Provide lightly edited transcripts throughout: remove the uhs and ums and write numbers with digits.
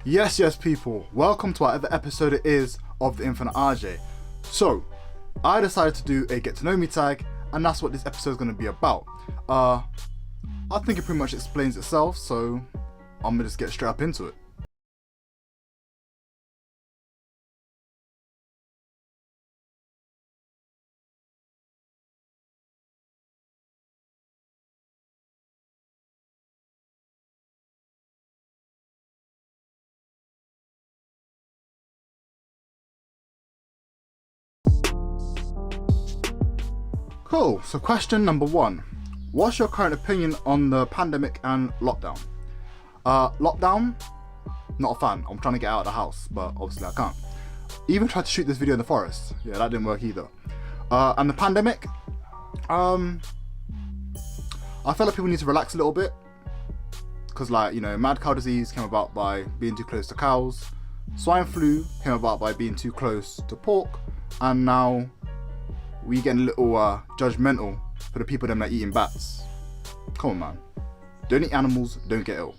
Yes, people. Welcome to whatever episode it is of the Infinite RJ. So, I decided to do a get to know me tag, and that's what this episode is going to be about. I think it pretty much explains itself, so I'm going to just get straight up into it. Cool, so question number 1. What's your current opinion on the pandemic and lockdown? Lockdown? Not a fan. I'm trying to get out of the house, but obviously I can't. Even tried to shoot this video in the forest. Yeah, that didn't work either. And the pandemic? I feel like people need to relax a little bit. Because mad cow disease came about by being too close to cows. Swine flu came about by being too close to pork. And now we getting a little judgmental for the people that are eating bats. Come on, man. Don't eat animals, don't get ill.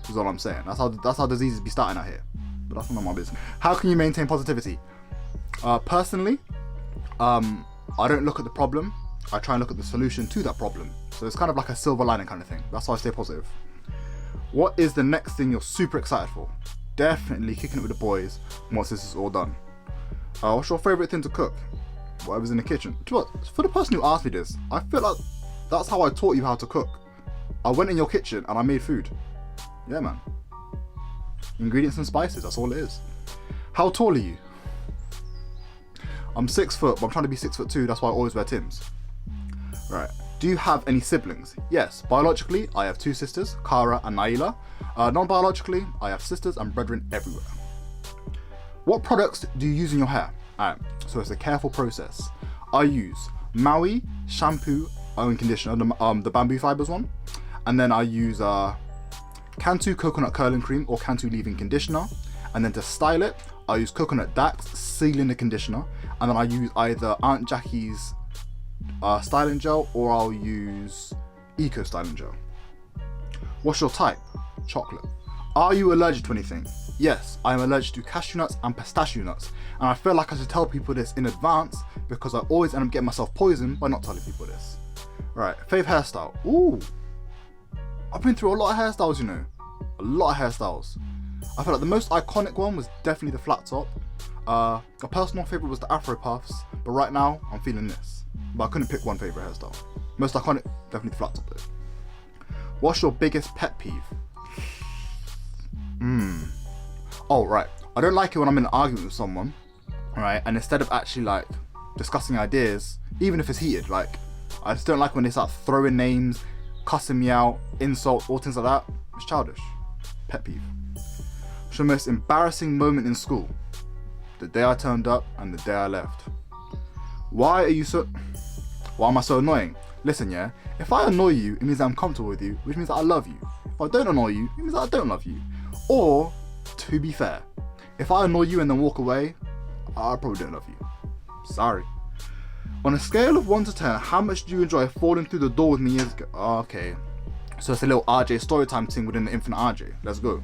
Is all I'm saying. That's how diseases be starting out here. But that's not my business. How can you maintain positivity? Personally, I don't look at the problem. I try and look at the solution to that problem. So it's kind of like a silver lining kind of thing. That's why I stay positive. What is the next thing you're super excited for? Definitely kicking it with the boys once this is all done. What's your favourite thing to cook? Whatever's in the kitchen. Do you know what? For the person who asked me this, I feel like that's how I taught you how to cook. I went in your kitchen and I made food. Yeah, man. Ingredients and spices, that's all it is. How tall are you? I'm 6 foot, but I'm trying to be 6'2", that's why I always wear Timbs. Right. Do you have any siblings? Yes. Biologically, I have 2 sisters, Kara and Naila. Non-biologically, I have sisters and brethren everywhere. What products do you use in your hair? Alright, so it's a careful process. I use Maui shampoo and conditioner, the bamboo fibers one, and then I use Cantu coconut curling cream or Cantu leave-in conditioner, and then to style it, I use coconut Dax sealing the conditioner, and then I use either Aunt Jackie's styling gel or I'll use Eco styling gel. What's your type? Chocolate. Are you allergic to anything? Yes, I am allergic to cashew nuts and pistachio nuts, and I feel like I should tell people this in advance because I always end up getting myself poisoned by not telling people this. Right, fave hairstyle. Ooh, I've been through a lot of hairstyles, a lot of hairstyles. I feel like the most iconic one was definitely the flat top. A personal favourite was the Afro puffs, but right now I'm feeling this. But I couldn't pick one favourite hairstyle. Most iconic, definitely the flat top though. What's your biggest pet peeve? Oh, right. I don't like it when I'm in an argument with someone, right? And instead of actually discussing ideas, even if it's heated, I just don't like when they start throwing names, cussing me out, insults, all things like that. It's childish. Pet peeve. What's your most embarrassing moment in school? The day I turned up and the day I left. Why am I so annoying? Listen, yeah, if I annoy you, it means that I'm comfortable with you, which means that I love you. If I don't annoy you, it means that I don't love you. Or, to be fair, if I annoy you and then walk away, I probably don't love you. Sorry. On a scale of 1 to 10, how much do you enjoy falling through the door with me years ago? Okay, so it's a little RJ storytime thing within the Infinite RJ. Let's go.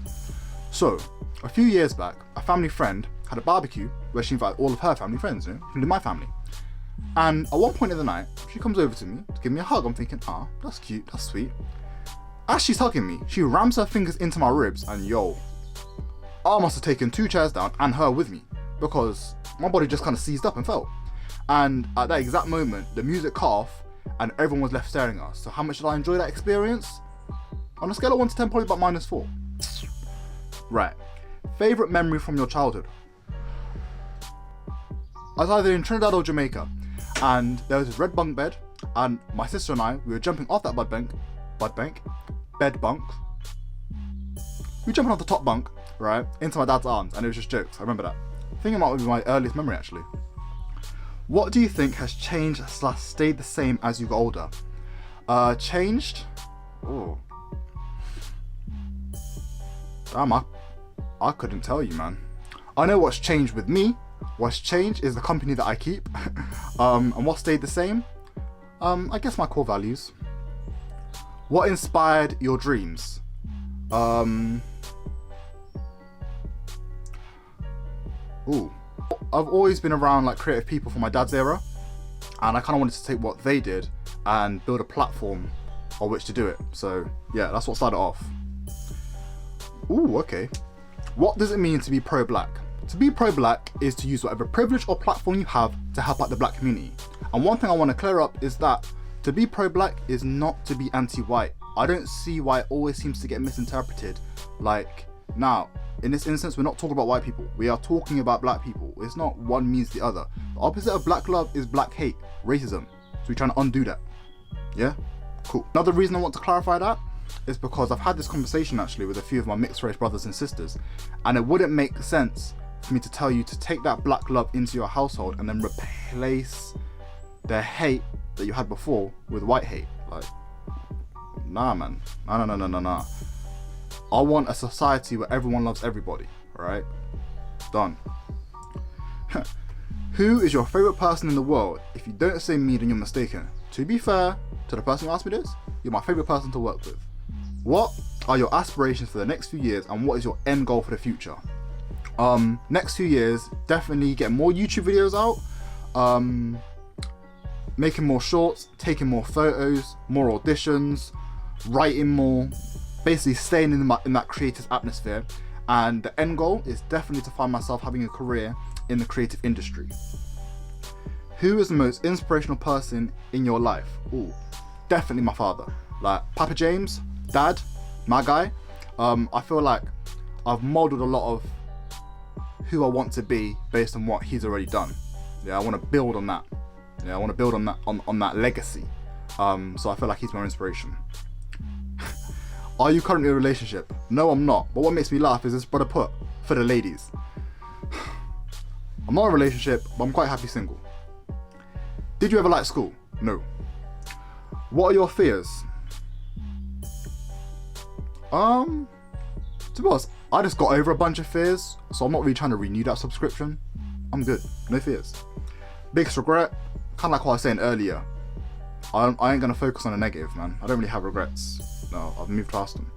So, a few years back, a family friend had a barbecue where she invited all of her family friends, including my family. And at one point in the night, she comes over to me to give me a hug. I'm thinking, that's cute, that's sweet. As she's hugging me, she rams her fingers into my ribs and I must have taken 2 chairs down and her with me because my body just kind of seized up and fell. And at that exact moment, the music cut off and everyone was left staring at us. So how much did I enjoy that experience? On a scale of 1 to 10, probably about -4. Right. Favorite memory from your childhood? I was either in Trinidad or Jamaica, and there was this red bunk bed, and my sister and I, we were jumping off that bed bunk. We were jumping off the top bunk, right, into my dad's arms, and it was just jokes. I remember that. I think it might be my earliest memory, actually. What do you think has changed / stayed the same as you got older? Changed? Oh. Damn, I couldn't tell you, man. I know what's changed with me. What's changed is the company that I keep. And what stayed the same? I guess my core values. What inspired your dreams? Ooh, I've always been around like creative people from my dad's era, and I kind of wanted to take what they did and build a platform on which to do it. So yeah, that's what started off. Ooh, okay. What does it mean to be pro-black? To be pro-black is to use whatever privilege or platform you have to help out the black community. And one thing I want to clear up is that to be pro-black is not to be anti-white. I don't see why it always seems to get misinterpreted. Like, now, in this instance, we're not talking about white people. We are talking about black people. It's not one means the other. The opposite of black love is black hate, racism. So we're trying to undo that. Yeah? Cool. Another reason I want to clarify that is because I've had this conversation actually with a few of my mixed race brothers and sisters, and it wouldn't make sense for me to tell you to take that black love into your household and then replace the hate that you had before with white hate. Like, nah, man. Nah. I want a society where everyone loves everybody, alright? Done. Who is your favourite person in the world? If you don't say me, then you're mistaken. To be fair to the person who asked me this, you're my favourite person to work with. What are your aspirations for the next few years, and what is your end goal for the future? Next few years, definitely get more YouTube videos out, making more shorts, taking more photos, more auditions, writing more, basically staying in that creative atmosphere. And the end goal is definitely to find myself having a career in the creative industry. Who is the most inspirational person in your life? Ooh, definitely my father. Like Papa James, Dad, my guy. I feel like I've modeled a lot of who I want to be based on what he's already done. Yeah, I want to build on that. Yeah, I want to build on that on that legacy. So I feel like he's my inspiration. Are you currently in a relationship? No, I'm not. But what makes me laugh is this brother put for the ladies. I'm not in a relationship, but I'm quite happy single. Did you ever like school? No. What are your fears? To be honest, I just got over a bunch of fears, so I'm not really trying to renew that subscription. I'm good, no fears. Biggest regret, kind of like what I was saying earlier. I ain't gonna focus on the negative, man. I don't really have regrets. No, I've moved past them.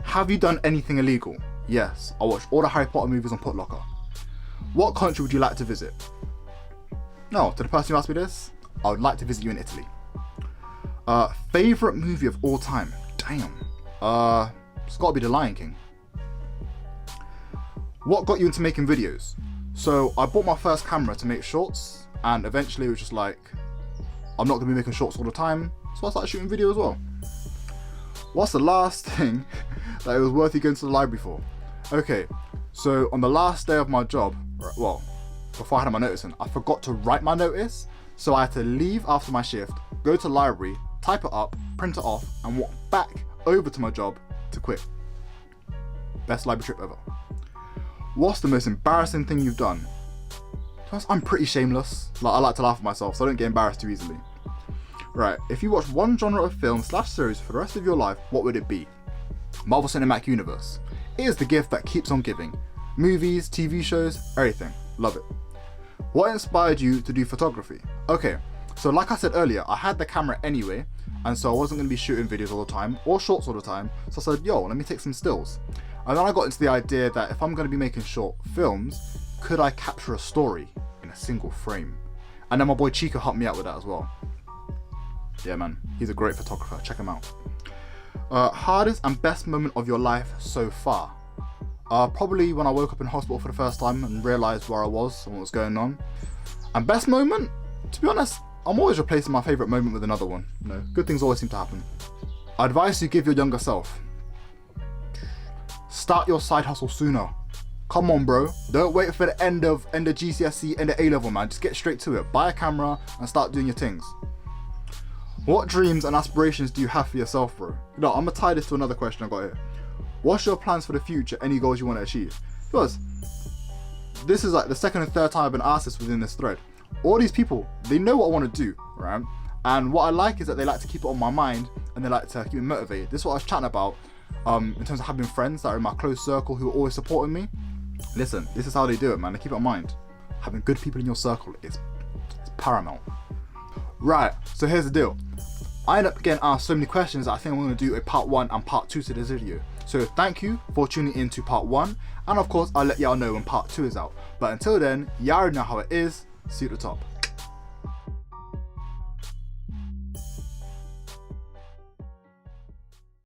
Have you done anything illegal? Yes, I watched all the Harry Potter movies on Putlocker. What country would you like to visit? No, to the person who asked me this, I would like to visit you in Italy. Favorite movie of all time? Damn. It's gotta be The Lion King. What got you into making videos? So I bought my first camera to make shorts, and eventually it was just like, I'm not gonna be making shorts all the time, so I started shooting video as well. What's the last thing that it was worth you going to the library for? Okay, so on the last day of my job, well, before I had my notice in, I forgot to write my notice, so I had to leave after my shift, go to the library, type it up, print it off, and walk back over to my job to quit. Best library trip ever. What's the most embarrassing thing you've done? I'm pretty shameless. Like, I like to laugh at myself, so I don't get embarrassed too easily. Right, if you watch one genre of film / series for the rest of your life, what would it be? Marvel Cinematic Universe. It is the gift that keeps on giving. Movies, TV shows, everything. Love it. What inspired you to do photography? Okay, so like I said earlier, I had the camera anyway, and so I wasn't going to be shooting videos all the time, or shorts all the time, so I said, yo, let me take some stills. And then I got into the idea that if I'm going to be making short films, could I capture a story in a single frame? And then my boy Chico helped me out with that as well. Yeah, man, he's a great photographer. Check him out. Hardest and best moment of your life so far? Probably when I woke up in hospital for the first time and realised where I was and what was going on. And best moment? To be honest, I'm always replacing my favourite moment with another one. You know, good things always seem to happen. Advice you give your younger self? Start your side hustle sooner. Come on, bro. Don't wait for the end of GCSE, end of A-level, man. Just get straight to it. Buy a camera and start doing your things. What dreams and aspirations do you have for yourself, bro? No, I'm gonna tie this to another question I got here. What's your plans for the future? Any goals you want to achieve? Because this is like the second and third time I've been asked this within this thread. All these people, they know what I want to do, right? And what I like is that they like to keep it on my mind and they like to keep me motivated. This is what I was chatting about in terms of having friends that are in my close circle who are always supporting me. Listen, this is how they do it, man. They keep it in mind. Having good people in your circle is paramount. Right, so here's the deal. I end up getting asked so many questions that I think I'm going to do a part 1 and part 2 to this video. So thank you for tuning in to part 1, and of course I'll let y'all know when part 2 is out. But until then, y'all already know how it is. See you at the top.